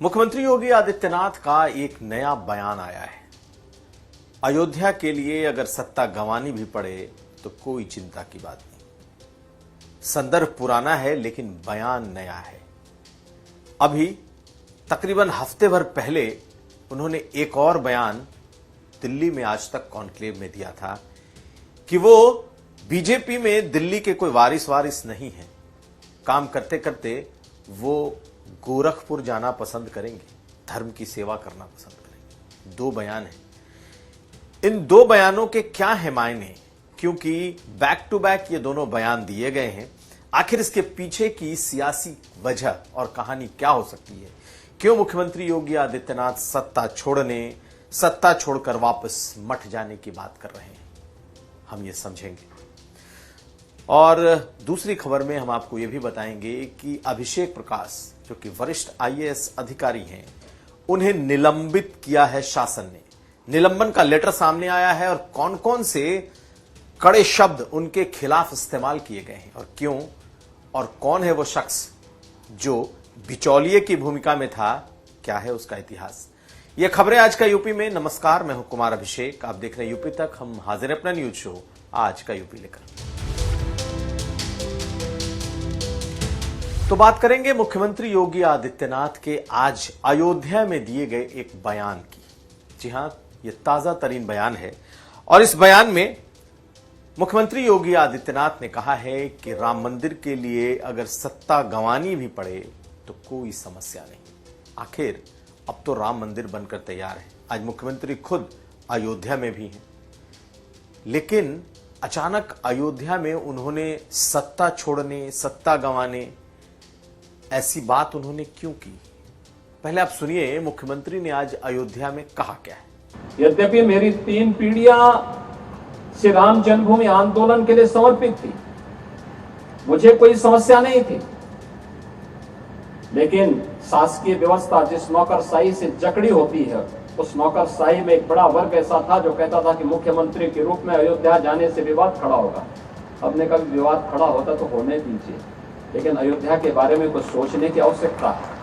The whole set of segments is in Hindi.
मुख्यमंत्री योगी आदित्यनाथ का एक नया बयान आया है। अयोध्या के लिए अगर सत्ता गंवानी भी पड़े तो कोई चिंता की बात नहीं। संदर्भ पुराना है लेकिन बयान नया है। अभी तकरीबन हफ्ते भर पहले उन्होंने एक और बयान दिल्ली में आज तक कॉन्क्लेव में दिया था कि वो बीजेपी में दिल्ली के कोई वारिस नहीं है। काम करते करते वो गोरखपुर जाना पसंद करेंगे, धर्म की सेवा करना पसंद करेंगे। दो बयान हैं। इन दो बयानों के क्या है मायने, क्योंकि बैक टू बैक ये दोनों बयान दिए गए हैं। आखिर इसके पीछे की सियासी वजह और कहानी क्या हो सकती है? क्यों मुख्यमंत्री योगी आदित्यनाथ सत्ता छोड़कर वापस मठ जाने की बात कर रहे हैं, हम ये समझेंगे। और दूसरी खबर में हम आपको यह भी बताएंगे कि अभिषेक प्रकाश जो कि वरिष्ठ आईएएस अधिकारी हैं, उन्हें निलंबित किया है शासन ने। निलंबन का लेटर सामने आया है और कौन कौन से कड़े शब्द उनके खिलाफ इस्तेमाल किए गए हैं और क्यों, और कौन है वो शख्स जो बिचौलिए की भूमिका में था, क्या है उसका इतिहास। ये खबरें आज का यूपी में। नमस्कार, मैं हूं कुमार अभिषेक, आप देख रहे हैं यूपी तक। हम हाजिर हैं अपना न्यूज शो आज का यूपी लेकर। तो बात करेंगे मुख्यमंत्री योगी आदित्यनाथ के आज अयोध्या में दिए गए एक बयान की। जी हां, ये ताजा तरीन बयान है और इस बयान में मुख्यमंत्री योगी आदित्यनाथ ने कहा है कि राम मंदिर के लिए अगर सत्ता गंवानी भी पड़े तो कोई समस्या नहीं। आखिर अब तो राम मंदिर बनकर तैयार है। आज मुख्यमंत्री खुद अयोध्या में भी हैं, लेकिन अचानक अयोध्या में उन्होंने सत्ता छोड़ने, सत्ता गंवाने, ऐसी बात उन्होंने क्यों की? पहले आप सुनिए मुख्यमंत्री ने आज अयोध्या में कहा क्या है। यद्यपि मेरी 3 पीढ़ियां श्री राम जन्मभूमि आंदोलन के लिए समर्पित थी, मुझे कोई समस्या नहीं थी, लेकिन शासकीय व्यवस्था जिस नौकरशाही से जकड़ी होती है, उस नौकरशाही में एक बड़ा वर्ग ऐसा था जो कहता था कि मुख्यमंत्री के रूप में अयोध्या जाने से विवाद खड़ा होगा। हमने कभी विवाद खड़ा होता तो होने दीजिए, लेकिन अयोध्या के बारे में कुछ सोचने की आवश्यकता है।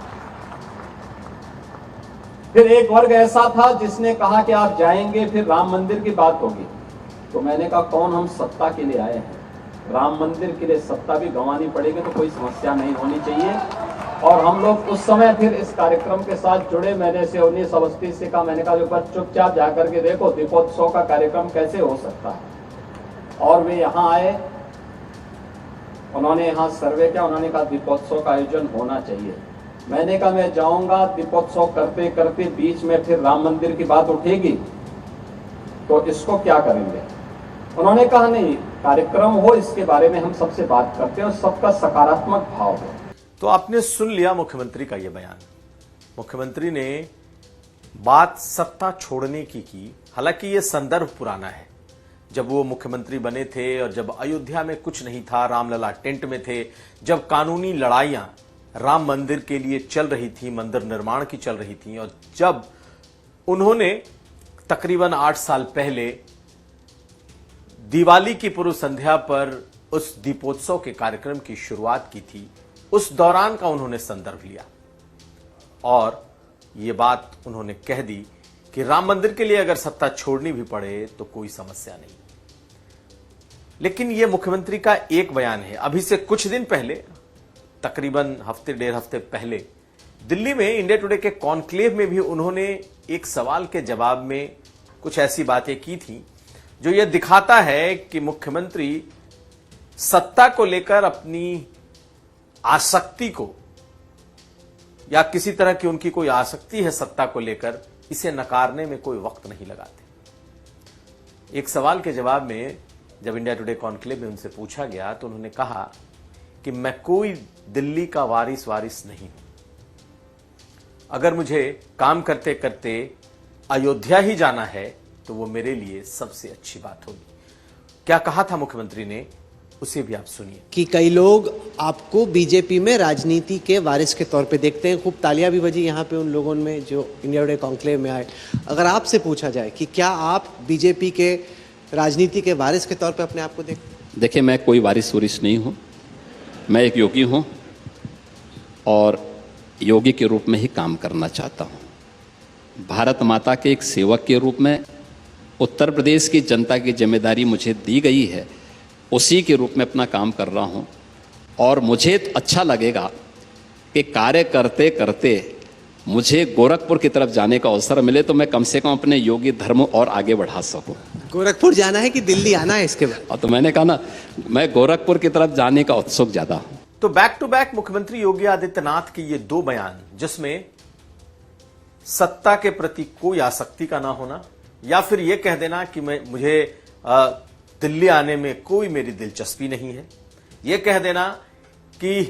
फिर एक वर्ग ऐसा था जिसने कहा कि आप जाएंगे फिर राम मंदिर की बात होगी। तो मैंने कहा कौन हम सत्ता के लिए आए हैं, राम मंदिर के लिए सत्ता भी गंवानी पड़ेगी तो कोई समस्या नहीं होनी चाहिए। और हम लोग उस समय फिर इस कार्यक्रम के साथ जुड़े। मैंने से 19 अवस्थी से कहा, मैंने कहा ऊपर चुपचाप जाकर के देखो दीपोत्सव का कार्यक्रम कैसे हो सकता है। और वे यहाँ आए, उन्होंने यहाँ सर्वे किया, उन्होंने कहा दीपोत्सव का आयोजन होना चाहिए। मैंने कहा मैं जाऊंगा, दीपोत्सव करते करते बीच में फिर राम मंदिर की बात उठेगी तो इसको क्या करेंगे। उन्होंने कहा नहीं, कार्यक्रम हो, इसके बारे में हम सबसे बात करते हैं और सबका सकारात्मक भाव हो। तो आपने सुन लिया मुख्यमंत्री का यह बयान। मुख्यमंत्री ने बात सत्ता छोड़ने की। हालांकि यह संदर्भ पुराना है। जब वो मुख्यमंत्री बने थे और जब अयोध्या में कुछ नहीं था, रामलला टेंट में थे, जब कानूनी लड़ाइयां राम मंदिर के लिए चल रही थी, मंदिर निर्माण की चल रही थी, और जब उन्होंने तकरीबन 8 साल पहले दिवाली की पूर्व संध्या पर उस दीपोत्सव के कार्यक्रम की शुरुआत की थी, उस दौरान का उन्होंने संदर्भ लिया और ये बात उन्होंने कह दी कि राम मंदिर के लिए अगर सत्ता छोड़नी भी पड़े तो कोई समस्या नहीं। लेकिन यह मुख्यमंत्री का एक बयान है। अभी से कुछ दिन पहले, तकरीबन हफ्ते डेढ़ हफ्ते पहले, दिल्ली में इंडिया टुडे के कॉन्क्लेव में भी उन्होंने एक सवाल के जवाब में कुछ ऐसी बातें की थी जो यह दिखाता है कि मुख्यमंत्री सत्ता को लेकर अपनी आसक्ति को, या किसी तरह की उनकी कोई आसक्ति है सत्ता को लेकर, इसे नकारने में कोई वक्त नहीं लगाते। एक सवाल के जवाब में जब इंडिया टुडे कॉन्क्लेव में उनसे पूछा गया तो उन्होंने कहा कि मैं कोई दिल्ली का वारिस नहीं हूं। अगर मुझे काम करते करते अयोध्या ही जाना है तो वो मेरे लिए सबसे अच्छी बात होगी। क्या कहा था मुख्यमंत्री ने, उसे भी आप सुनिए। कि कई लोग आपको बीजेपी में राजनीति के वारिस के तौर पे देखते हैं। खूब तालियां भी बजी यहाँ पे उन लोगों में जो इंडिया टुडे कॉन्क्लेव में आए। अगर आपसे पूछा जाए कि क्या आप बीजेपी के राजनीति के वारिस के तौर पे अपने आप को देखते हैं? देखिए, मैं कोई वारिस नहीं हूँ, मैं एक योगी हूँ और योगी के रूप में ही काम करना चाहता हूं। भारत माता के एक सेवक के रूप में उत्तर प्रदेश की जनता की जिम्मेदारी मुझे दी गई है, उसी के रूप में अपना काम कर रहा हूं। और मुझे अच्छा लगेगा कि कार्य करते करते मुझे गोरखपुर की तरफ जाने का अवसर मिले तो मैं कम से कम अपने योगी धर्म और आगे बढ़ा सकूं। गोरखपुर जाना है कि दिल्ली आना है इसके बाद? और तो मैंने कहा ना, मैं गोरखपुर की तरफ जाने का उत्सुक ज्यादा हूं। तो बैक टू बैक मुख्यमंत्री योगी आदित्यनाथ के ये दो बयान, जिसमें सत्ता के प्रति कोई आसक्ति का ना होना या फिर यह कह देना कि मुझे दिल्ली आने में कोई मेरी दिलचस्पी नहीं है, यह कह देना कि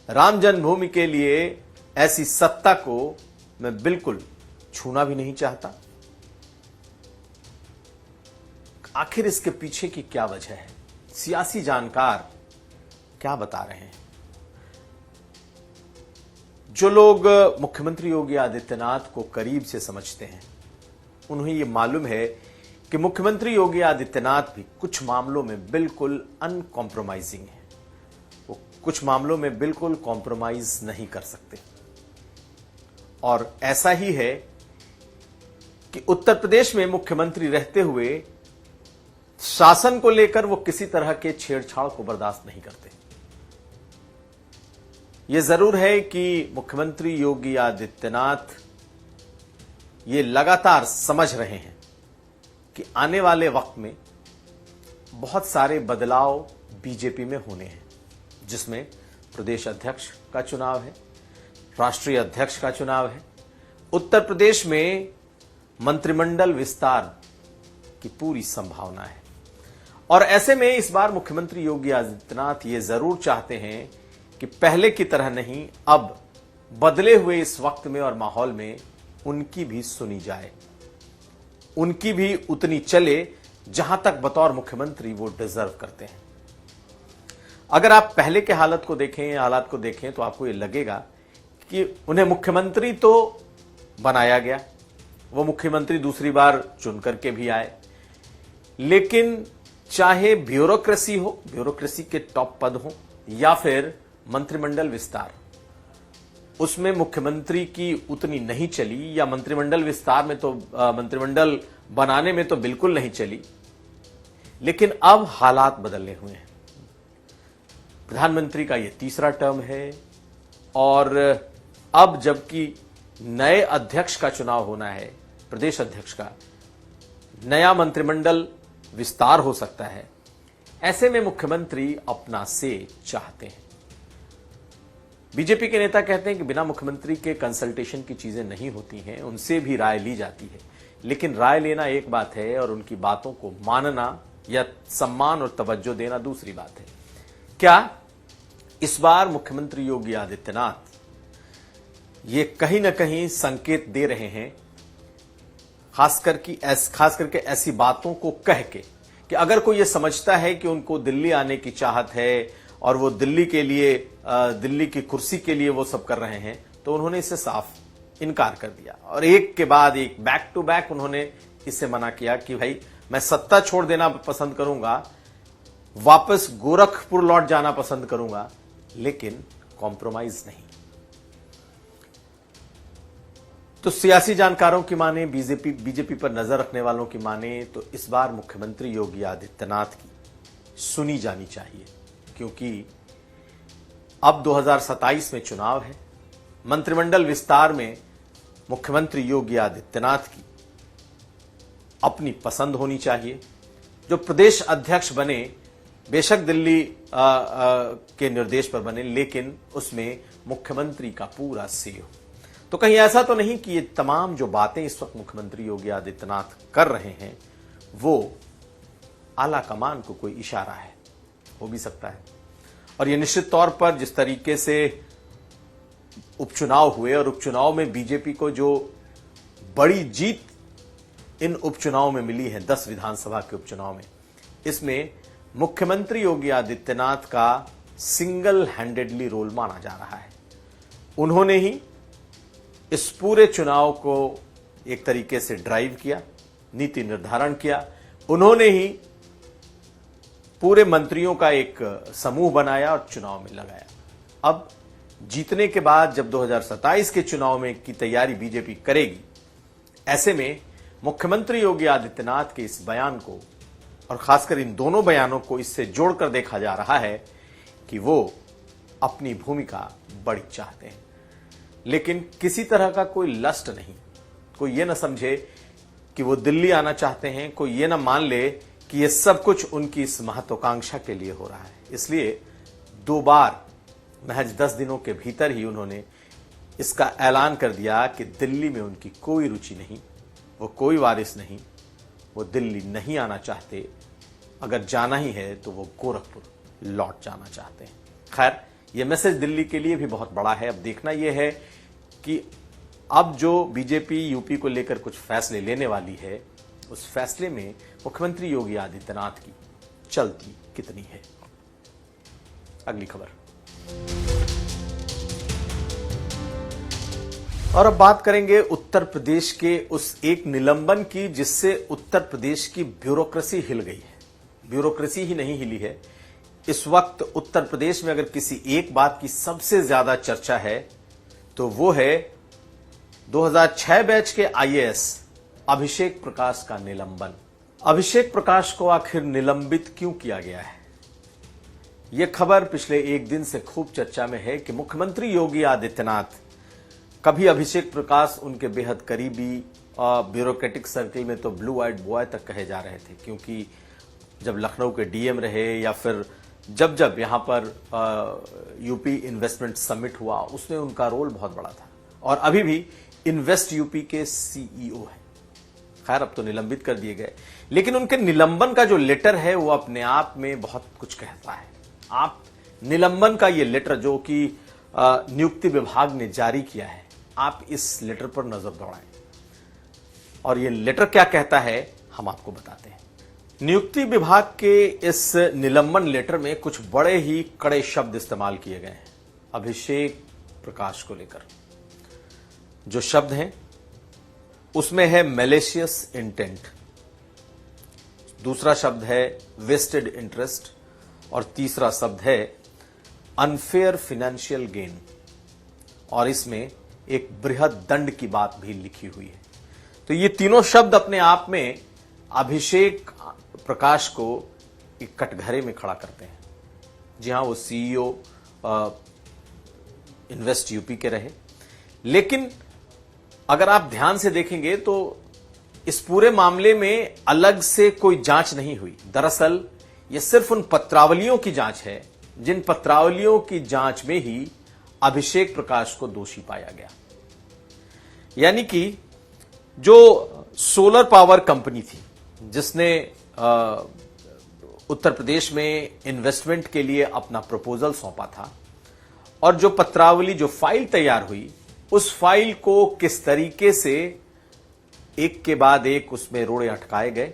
राम जन्मभूमि के लिए ऐसी सत्ता को मैं बिल्कुल छूना भी नहीं चाहता। आखिर इसके पीछे की क्या वजह है? सियासी जानकार क्या बता रहे हैं? जो लोग मुख्यमंत्री योगी आदित्यनाथ को करीब से समझते हैं, उन्हें यह मालूम है कि मुख्यमंत्री योगी आदित्यनाथ भी कुछ मामलों में बिल्कुल अनकॉम्प्रोमाइजिंग है। वो कुछ मामलों में बिल्कुल कॉम्प्रोमाइज नहीं कर सकते। और ऐसा ही है कि उत्तर प्रदेश में मुख्यमंत्री रहते हुए शासन को लेकर वो किसी तरह के छेड़छाड़ को बर्दाश्त नहीं करते। यह जरूर है कि मुख्यमंत्री योगी आदित्यनाथ ये लगातार समझ रहे हैं कि आने वाले वक्त में बहुत सारे बदलाव बीजेपी में होने हैं, जिसमें प्रदेश अध्यक्ष का चुनाव है, राष्ट्रीय अध्यक्ष का चुनाव है, उत्तर प्रदेश में मंत्रिमंडल विस्तार की पूरी संभावना है। और ऐसे में इस बार मुख्यमंत्री योगी आदित्यनाथ ये जरूर चाहते हैं कि पहले की तरह नहीं, अब बदले हुए इस वक्त में और माहौल में उनकी भी सुनी जाए, उनकी भी उतनी चले जहां तक बतौर मुख्यमंत्री वो डिजर्व करते हैं। अगर आप पहले के हालात को देखें तो आपको ये लगेगा कि उन्हें मुख्यमंत्री तो बनाया गया, वो मुख्यमंत्री दूसरी बार चुन करके भी आए, लेकिन चाहे ब्यूरोक्रेसी हो, ब्यूरोक्रेसी के टॉप पद हो, या फिर मंत्रिमंडल विस्तार, उसमें मुख्यमंत्री की उतनी नहीं चली, या मंत्रिमंडल विस्तार में तो मंत्रिमंडल बनाने में तो बिल्कुल नहीं चली। लेकिन अब हालात बदलने हुए हैं। प्रधानमंत्री का यह तीसरा टर्म है और अब जबकि नए अध्यक्ष का चुनाव होना है, प्रदेश अध्यक्ष का, नया मंत्रिमंडल विस्तार हो सकता है, ऐसे में मुख्यमंत्री अपना से चाहते हैं। बीजेपी के नेता कहते हैं कि बिना मुख्यमंत्री के कंसल्टेशन की चीजें नहीं होती हैं, उनसे भी राय ली जाती है, लेकिन राय लेना एक बात है और उनकी बातों को मानना या सम्मान और तवज्जो देना दूसरी बात है। क्या इस बार मुख्यमंत्री योगी आदित्यनाथ ये कहीं ना कहीं संकेत दे रहे हैं, खास करके ऐसी बातों को कह के कि अगर कोई ये समझता है कि उनको दिल्ली आने की चाहत है और वो दिल्ली की कुर्सी के लिए वो सब कर रहे हैं, तो उन्होंने इससे साफ इनकार कर दिया और एक के बाद एक बैक टू बैक उन्होंने इससे मना किया कि भाई मैं सत्ता छोड़ देना पसंद करूंगा, वापस गोरखपुर लौट जाना पसंद करूंगा, लेकिन कॉम्प्रोमाइज नहीं। तो सियासी जानकारों की माने, बीजेपी पर नजर रखने वालों की माने, तो इस बार मुख्यमंत्री योगी आदित्यनाथ की सुनी जानी चाहिए, क्योंकि अब 2027 में चुनाव है। मंत्रिमंडल विस्तार में मुख्यमंत्री योगी आदित्यनाथ की अपनी पसंद होनी चाहिए। जो प्रदेश अध्यक्ष बने, बेशक दिल्ली के निर्देश पर बने, लेकिन उसमें मुख्यमंत्री का पूरा से हो। तो कहीं ऐसा तो नहीं कि ये तमाम जो बातें इस वक्त मुख्यमंत्री योगी आदित्यनाथ कर रहे हैं वो आला कमान को कोई इशारा है? हो भी सकता है। और ये निश्चित तौर पर जिस तरीके से उपचुनाव हुए और उपचुनाव में बीजेपी को जो बड़ी जीत इन उपचुनाव में मिली है, 10 विधानसभा के उपचुनाव में, इसमें मुख्यमंत्री योगी आदित्यनाथ का सिंगल हैंडेडली रोल माना जा रहा है। उन्होंने ही इस पूरे चुनाव को एक तरीके से ड्राइव किया, नीति निर्धारण किया, उन्होंने ही पूरे मंत्रियों का एक समूह बनाया और चुनाव में लगाया। अब जीतने के बाद जब 2027 के चुनाव में की तैयारी बीजेपी करेगी, ऐसे में मुख्यमंत्री योगी आदित्यनाथ के इस बयान को और खासकर इन दोनों बयानों को इससे जोड़कर देखा जा रहा है कि वो अपनी भूमिका बड़ी चाहते हैं, लेकिन किसी तरह का कोई लस्ट नहीं। कोई ये ना समझे कि वो दिल्ली आना चाहते हैं, कोई ये ना मान ले कि ये सब कुछ उनकी इस महत्वाकांक्षा के लिए हो रहा है। इसलिए 2 बार महज 10 दिनों के भीतर ही उन्होंने इसका ऐलान कर दिया कि दिल्ली में उनकी कोई रुचि नहीं, वो कोई वारिस नहीं, वो दिल्ली नहीं आना चाहते। अगर जाना ही है तो वो गोरखपुर लौट जाना चाहते हैं। खैर, ये मैसेज दिल्ली के लिए भी बहुत बड़ा है। अब देखना यह है कि अब जो बीजेपी यूपी को लेकर कुछ फैसले लेने वाली है, उस फैसले में मुख्यमंत्री योगी आदित्यनाथ की चलती कितनी है। अगली खबर। और अब बात करेंगे उत्तर प्रदेश के उस एक निलंबन की जिससे उत्तर प्रदेश की ब्यूरोक्रेसी हिल गई है। ब्यूरोक्रेसी ही नहीं हिली है, इस वक्त उत्तर प्रदेश में अगर किसी एक बात की सबसे ज्यादा चर्चा है तो वो है 2006 बैच के आईएएस अभिषेक प्रकाश का निलंबन। अभिषेक प्रकाश को आखिर निलंबित क्यों किया गया है? यह खबर पिछले एक दिन से खूब चर्चा में है कि मुख्यमंत्री योगी आदित्यनाथ कभी अभिषेक प्रकाश उनके बेहद करीबी ब्यूरोक्रेटिक सर्किल में तो ब्लू आइड बॉय तक कहे जा रहे थे, क्योंकि जब लखनऊ के डीएम रहे या फिर जब जब यहां पर यूपी इन्वेस्टमेंट समिट हुआ उसमें उनका रोल बहुत बड़ा था, और अभी भी इन्वेस्ट यूपी के सीईओ है। खैर, अब तो निलंबित कर दिए गए, लेकिन उनके निलंबन का जो लेटर है वो अपने आप में बहुत कुछ कहता है। आप निलंबन का ये लेटर जो कि नियुक्ति विभाग ने जारी किया है, आप इस लेटर पर नजर दौड़ाएं और ये लेटर क्या कहता है हम आपको बताते हैं। नियुक्ति विभाग के इस निलंबन लेटर में कुछ बड़े ही कड़े शब्द इस्तेमाल किए गए हैं अभिषेक प्रकाश को लेकर। जो शब्द हैं उसमें है मैलिशियस इंटेंट, दूसरा शब्द है वेस्टेड इंटरेस्ट और तीसरा शब्द है अनफेयर फाइनेंशियल गेन, और इसमें एक बृहद दंड की बात भी लिखी हुई है। तो ये तीनों शब्द अपने आप में अभिषेक प्रकाश को एक कटघरे में खड़ा करते हैं। जी हां, वो सीईओ इन्वेस्ट यूपी के रहे, लेकिन अगर आप ध्यान से देखेंगे तो इस पूरे मामले में अलग से कोई जांच नहीं हुई। दरअसल यह सिर्फ उन पत्रावलियों की जांच है जिन पत्रावलियों की जांच में ही अभिषेक प्रकाश को दोषी पाया गया। यानी कि जो सोलर पावर कंपनी थी जिसने उत्तर प्रदेश में इन्वेस्टमेंट के लिए अपना प्रपोजल सौंपा था, और जो पत्रावली जो फाइल तैयार हुई उस फाइल को किस तरीके से एक के बाद एक उसमें रोड़े अटकाए गए,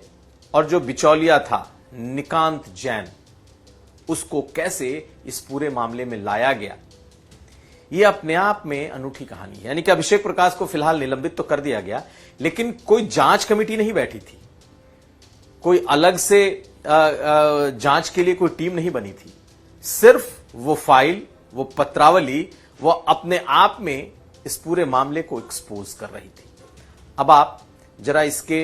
और जो बिचौलिया था निकांत जैन उसको कैसे इस पूरे मामले में लाया गया, यह अपने आप में अनूठी कहानी है। यानी कि अभिषेक प्रकाश को फिलहाल निलंबित तो कर दिया गया, लेकिन कोई जांच कमेटी नहीं बैठी थी, कोई अलग से जांच के लिए कोई टीम नहीं बनी थी। सिर्फ वो फाइल, वो पत्रावली, वो अपने आप में इस पूरे मामले को एक्सपोज कर रही थी। अब आप जरा इसके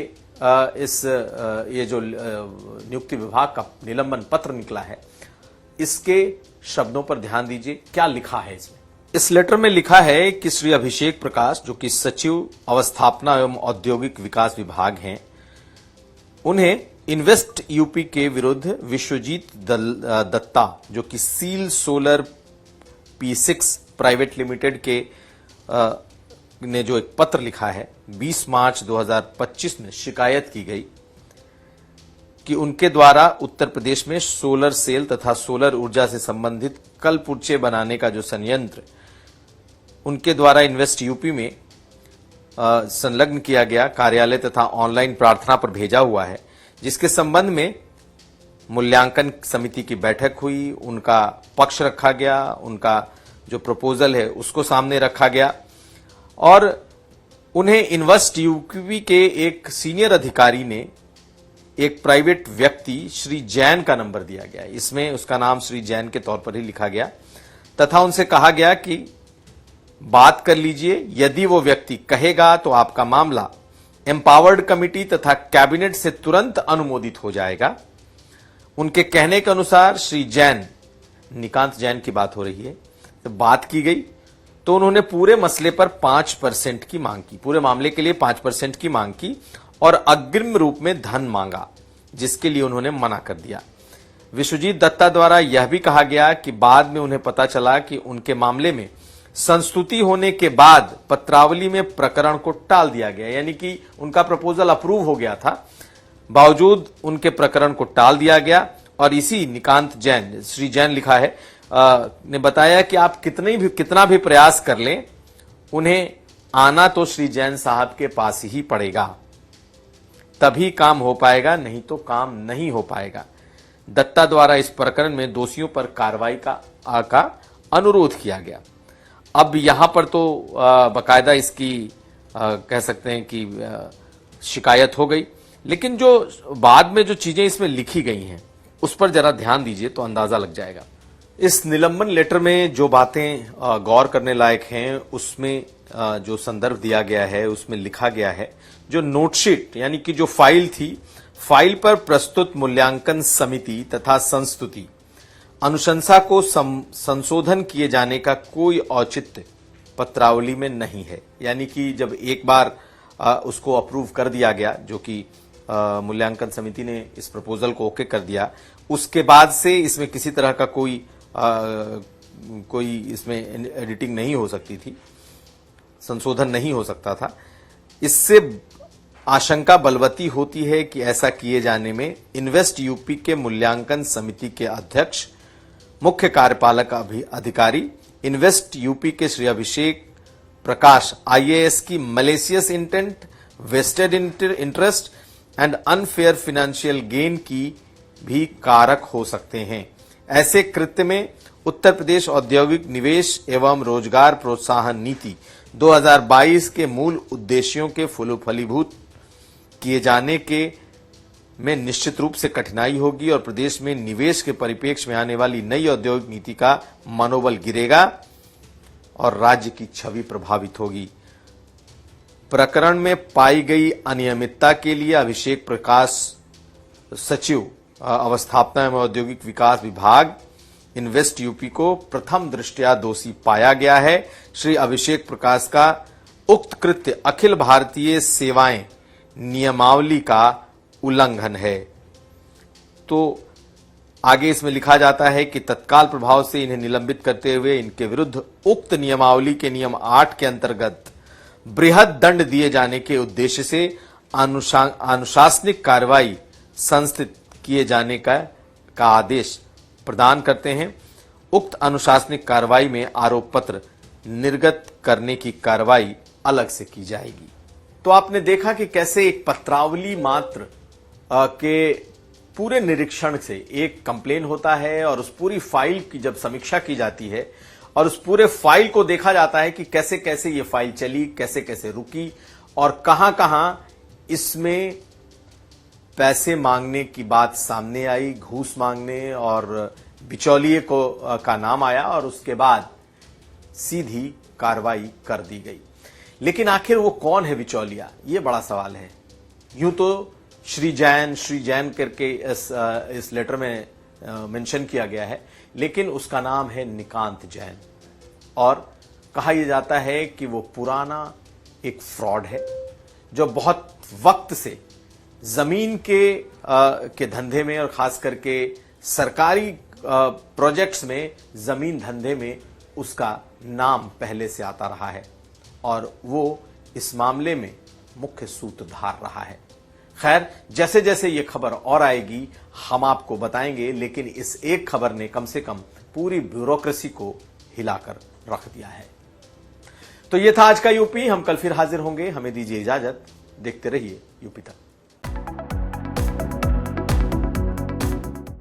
ये जो नियुक्ति विभाग का निलंबन पत्र निकला है इसके शब्दों पर ध्यान दीजिए, क्या लिखा है इसमें। इस लेटर में लिखा है कि श्री अभिषेक प्रकाश, जो कि सचिव अवस्थापना एवं औद्योगिक विकास विभाग हैं, उन्हें इन्वेस्ट यूपी के विरुद्ध विश्वजीत दत्ता, जो कि seal solar P6 private limited के ने जो एक पत्र लिखा है 20 मार्च 2025 में शिकायत की गई कि उनके द्वारा उत्तर प्रदेश में सोलर सेल तथा सोलर ऊर्जा से संबंधित कलपुर्जे बनाने का जो संयंत्र उनके द्वारा इन्वेस्ट यूपी में संलग्न किया गया कार्यालय तथा ऑनलाइन प्रार्थना पर भेजा हुआ है, जिसके संबंध में मूल्यांकन समिति की बैठक हुई, उनका पक्ष रखा गया, उनका जो प्रपोजल है उसको सामने रखा गया, और उन्हें इन्वेस्ट यूपी के एक सीनियर अधिकारी ने एक प्राइवेट व्यक्ति श्री जैन का नंबर दिया गया। इसमें उसका नाम श्री जैन के तौर पर ही लिखा गया, तथा उनसे कहा गया कि बात कर लीजिए, यदि वो व्यक्ति कहेगा तो आपका मामला एम्पावर्ड कमिटी तथा कैबिनेट से तुरंत अनुमोदित हो जाएगा। उनके कहने के अनुसार श्री जैन, निकांत जैन की बात हो रही है, तो बात की गई तो उन्होंने पूरे मसले पर 5% की मांग की, पूरे मामले के लिए 5% की मांग की और अग्रिम रूप में धन मांगा, जिसके लिए उन्होंने मना कर दिया। विश्वजीत दत्ता द्वारा यह भी कहा गया कि बाद में उन्हें पता चला कि उनके मामले में संस्तुति होने के बाद पत्रावली में प्रकरण को टाल दिया गया, यानी कि उनका प्रपोजल अप्रूव हो गया था, बावजूद उनके प्रकरण को टाल दिया गया। और इसी निकांत जैन, श्री जैन लिखा है, ने बताया कि आप कितना भी प्रयास कर लें, उन्हें आना तो श्री जैन साहब के पास ही पड़ेगा, तभी काम हो पाएगा, नहीं तो काम नहीं हो पाएगा। दत्ता द्वारा इस प्रकरण में दोषियों पर कार्रवाई का अनुरोध किया गया। अब यहां पर तो बकायदा इसकी कह सकते हैं कि शिकायत हो गई, लेकिन जो बाद में जो चीजें इसमें लिखी गई हैं उस पर जरा ध्यान दीजिए तो अंदाजा लग जाएगा। इस निलंबन लेटर में जो बातें गौर करने लायक हैं, उसमें जो संदर्भ दिया गया है उसमें लिखा गया है, जो नोटशीट यानी कि जो फाइल थी, फाइल पर प्रस्तुत मूल्यांकन समिति तथा संस्तुति अनुशंसा को संशोधन किए जाने का कोई औचित्य पत्रावली में नहीं है। यानी कि जब एक बार उसको अप्रूव कर दिया गया, जो कि मूल्यांकन समिति ने इस प्रपोजल को ओके कर दिया, उसके बाद से इसमें किसी तरह का कोई इसमें एडिटिंग नहीं हो सकती थी, संशोधन नहीं हो सकता था। इससे आशंका बलवती होती है कि ऐसा किए जाने में इन्वेस्ट यूपी के मूल्यांकन समिति के अध्यक्ष, मुख्य कार्यपालक अधिकारी इन्वेस्ट यूपी के श्री अभिषेक प्रकाश IAS की malicious intent, vested interest and unfair financial gain की भी कारक हो सकते हैं। ऐसे कृत्य में उत्तर प्रदेश औद्योगिक निवेश एवं रोजगार प्रोत्साहन नीति 2022 के मूल उद्देश्यों के फलीभूत किए जाने के में निश्चित रूप से कठिनाई होगी और प्रदेश में निवेश के परिप्रेक्ष्य में आने वाली नई औद्योगिक नीति का मनोबल गिरेगा और राज्य की छवि प्रभावित होगी। प्रकरण में पाई गई अनियमितता के लिए अभिषेक प्रकाश, सचिव अवस्थापना एवं औद्योगिक विकास विभाग, इन्वेस्ट यूपी को प्रथम दृष्टया दोषी पाया गया है। श्री अभिषेक प्रकाश का उक्त कृत्य अखिल भारतीय सेवाएं नियमावली का उल्लंघन है। तो आगे इसमें लिखा जाता है कि तत्काल प्रभाव से इन्हें निलंबित करते हुए इनके विरुद्ध उक्त नियमावली के नियम 8 के अंतर्गत बृहद दंड दिए जाने के उद्देश्य से अनुशासनिक कार्रवाई संस्थित किए जाने का आदेश प्रदान करते हैं। उक्त अनुशासनिक कार्रवाई में आरोप पत्र निर्गत करने की कार्रवाई अलग से की जाएगी। तो आपने देखा कि कैसे एक पत्रावली मात्र के पूरे निरीक्षण से एक कंप्लेन होता है और उस पूरी फाइल की जब समीक्षा की जाती है और उस पूरे फाइल को देखा जाता है कि कैसे कैसे ये फाइल चली, कैसे कैसे रुकी और कहां कहां इसमें पैसे मांगने की बात सामने आई, घूस मांगने और बिचौलिए का नाम आया और उसके बाद सीधी कार्रवाई कर दी गई। लेकिन आखिर वो कौन है बिचौलिया, ये बड़ा सवाल है। यूं तो श्री जैन करके इस लेटर में मेंशन किया गया है, लेकिन उसका नाम है निकांत जैन और कहा यह जाता है कि वो पुराना एक फ्रॉड है जो बहुत वक्त से जमीन के धंधे में और खास करके सरकारी प्रोजेक्ट्स में जमीन धंधे में उसका नाम पहले से आता रहा है और वो इस मामले में मुख्य सूत्रधार रहा है। खैर, जैसे जैसे ये खबर और आएगी हम आपको बताएंगे, लेकिन इस एक खबर ने कम से कम पूरी ब्यूरोक्रेसी को हिलाकर रख दिया है। तो ये था आज का यूपी। हम कल फिर हाजिर होंगे। हमें दीजिए इजाजत। देखते रहिए यूपी तक।